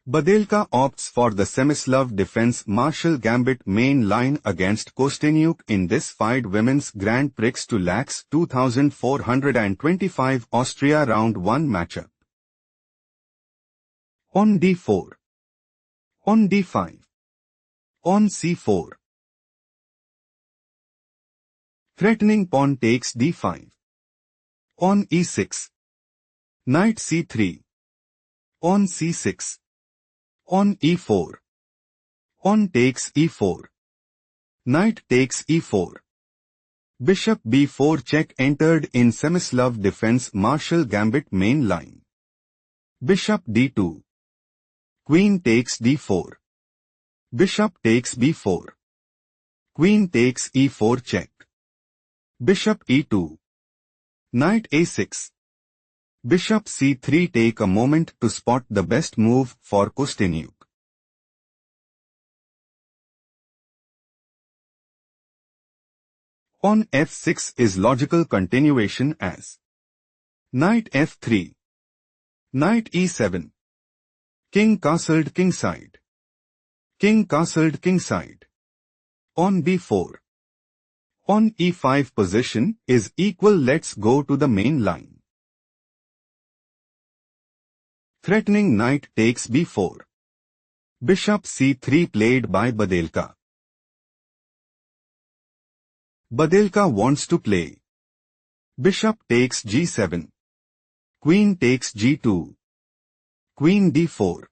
Badelka opts for the Semislav defense martial gambit main line against Kosteniuk in this Fide Women's Grand Prix to lakhs 2425 Austria round 1 matchup. On d4. On d5. On c4. Threatening pawn takes d5. On e6. Knight c3. On c6. On e4. On takes e4. Knight takes e4. Bishop b4 check entered in Semislav defense martial gambit main line. Bishop d2. Queen takes d4. Bishop takes b4. Queen takes e4 check. Bishop e2. Knight a6. Bishop c3. Take a moment to spot the best move for Kosteniuk. On f6 is logical continuation as Knight f3. Knight e7. King castled kingside. King castled kingside. On b4. On e5 position is equal. Let's go to the main line. Threatening knight takes b4. Bishop c3 played by Badelka. Badelka wants to play. Bishop takes g7. Queen takes g2. Queen d4.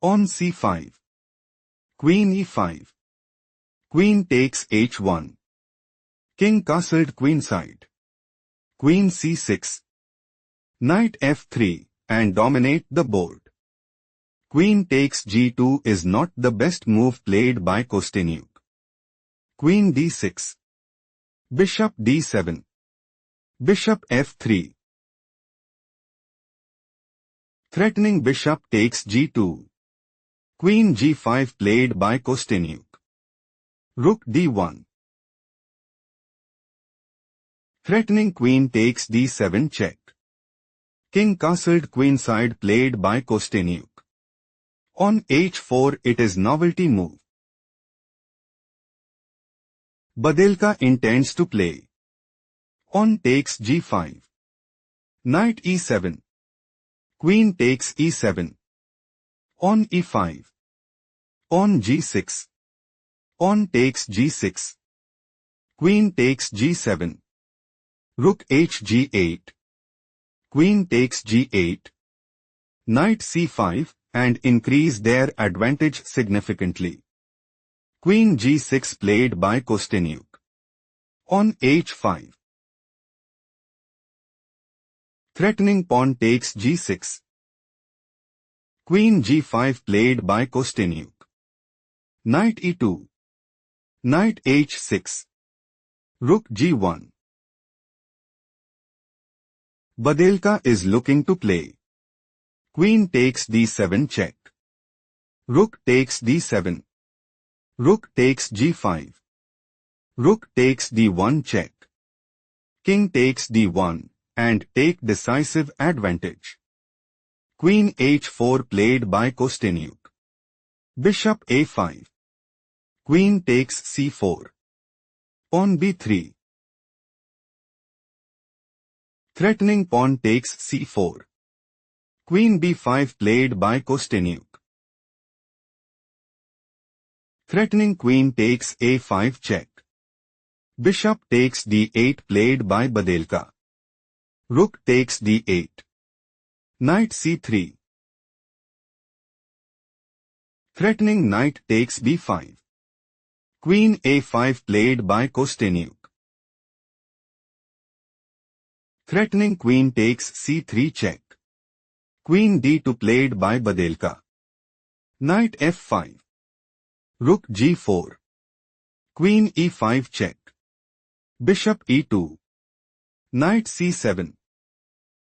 On c5. Queen e5. Queen takes h1. King castled queenside. Queen c6. Knight f3 and dominate the board. Queen takes g2 is not the best move played by Kosteniuk. Queen d6. Bishop d7. Bishop f3. Threatening bishop takes g2. Queen g5 played by Kosteniuk. Rook d1. Threatening queen takes d7 check. King castled queenside played by Kosteniuk. On h4 it is novelty move. Badelka intends to play. On takes g5. Knight e7. Queen takes e7. On e5. On g6. On takes g6. Queen takes g7. Rook hg8. Queen takes g8. Knight c5 and increase their advantage significantly. Queen g6 played by Kosteniuk. On h5. Threatening pawn takes g6. Queen g5 played by Kosteniuk. Knight e2. Knight h6. Rook g1. Badelka is looking to play. Queen takes d7 check. Rook takes d7. Rook takes g5. Rook takes d1 check. King takes d1 and take decisive advantage. Queen h4 played by Kosteniuk. Bishop a5. Queen takes c4. On b3. Threatening pawn takes c4. Queen b5 played by Kosteniuk. Threatening queen takes a5 check. Bishop takes d8 played by Badelka. Rook takes d8. Knight c3. Threatening knight takes b5. Queen a5 played by Kosteniuk. Threatening queen takes c3 check. Queen d2 played by Badelka. Knight f5. Rook g4. Queen e5 check. Bishop e2. Knight c7.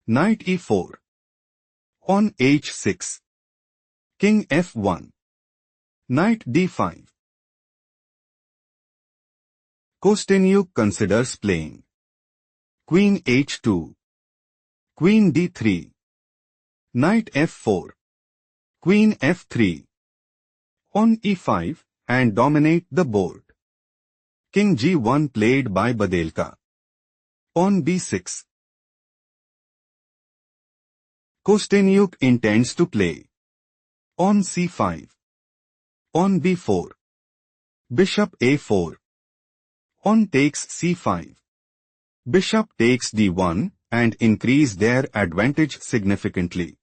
Knight e4. On h6. King f1. Knight d5. Kosteniuk considers playing. Queen h2. Queen d3. Knight f4. Queen f3. On e5, and dominate the board. King g1 played by Badelka. On b6. Kosteniuk intends to play. On c5. On b4. Bishop a4. On takes c5. Bishop takes d1 and increase their advantage significantly.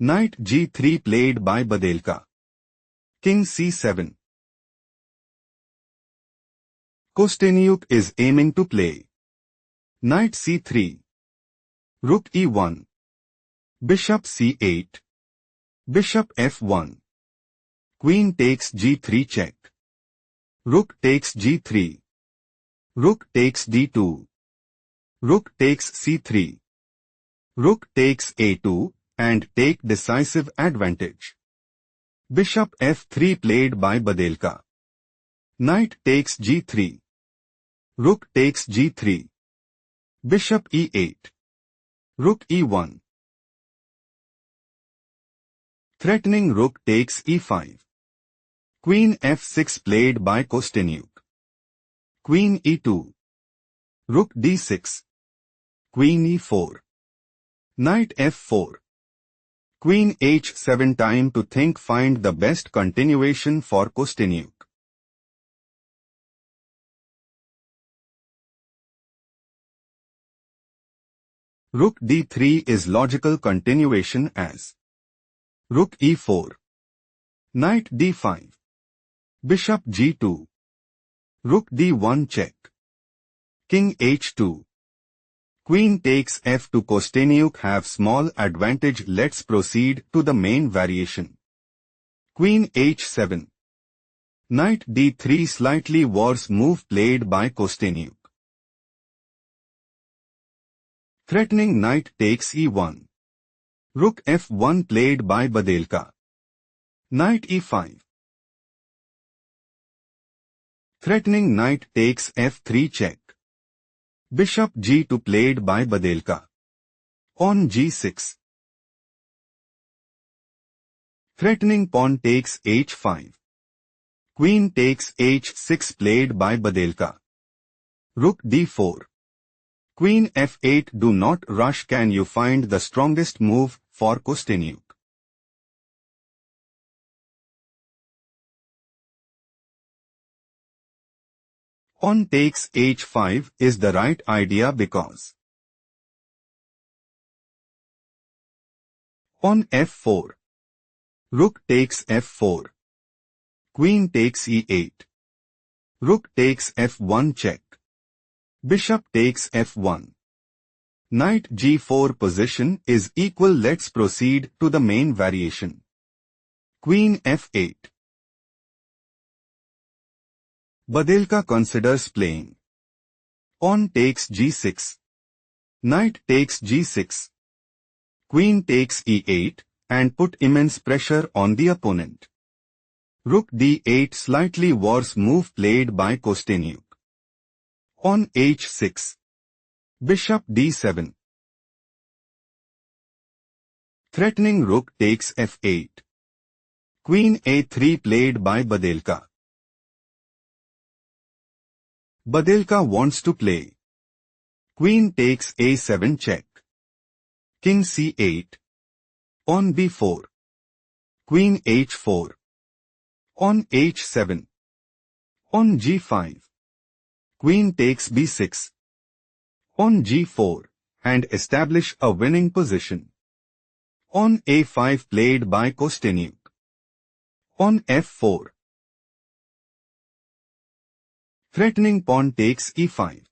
Knight g3 played by Badelka. King c7. Kosteniuk is aiming to play. Knight c3. Rook e1. Bishop c8. Bishop f1. Queen takes g3 check. Rook takes g3. Rook takes d2. Rook takes c3. Rook takes a2 and take decisive advantage. Bishop f3 played by Badelka. Knight takes g3. Rook takes g3. Bishop e8. Rook e1. Threatening rook takes e5. Queen f6 played by Kosteniuk. Queen e2. Rook d6. Queen e4. Knight f4. Queen h7. Time to think, find the best continuation for Kosteniuk. Rook d3 is logical continuation as Rook e4. Knight d5. Bishop g2. Rook d1 check. King h2. Queen takes f2. Kosteniuk have small advantage. Let's proceed to the main variation. Queen h7. Knight d3. Slightly worse move played by Kosteniuk. Threatening knight takes e1. Rook f1 played by Badelka. Knight e5. Threatening knight takes f3 check. Bishop g2 played by Badelka. On g6. Threatening pawn takes h5. Queen takes h6 played by Badelka. Rook d4. Queen f8. Do not rush. Can you find the strongest move for Kosteniuk? On takes h5 is the right idea because on f4. Rook takes f4. Queen takes e8. Rook takes f1 check. Bishop takes f1. Knight g4 position is equal. Let's proceed to the main variation. Queen f8. Badelka considers playing. Pawn takes g6. Knight takes g6. Queen takes e8 and put immense pressure on the opponent. Rook d8. Slightly worse move played by Kosteniuk. On h6. Bishop d7. Threatening rook takes f8. Queen a3 played by Badelka. Badelka wants to play. Queen takes a7 check. King c8. On b4. Queen h4. On h7. On g5. Queen takes b6. On g4, and establish a winning position. On a5 played by Kosteniuk. On f4. Threatening pawn takes e5.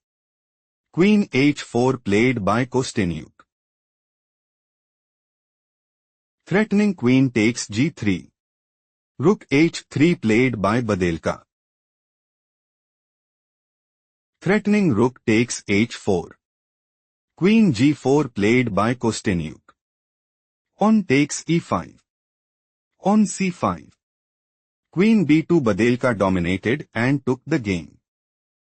Queen h4 played by Kosteniuk. Threatening queen takes g3. Rook h3 played by Badelka. Threatening rook takes h4. Queen g4 played by Kosteniuk. On takes e5. On c5. Queen b2. Badelka dominated and took the game.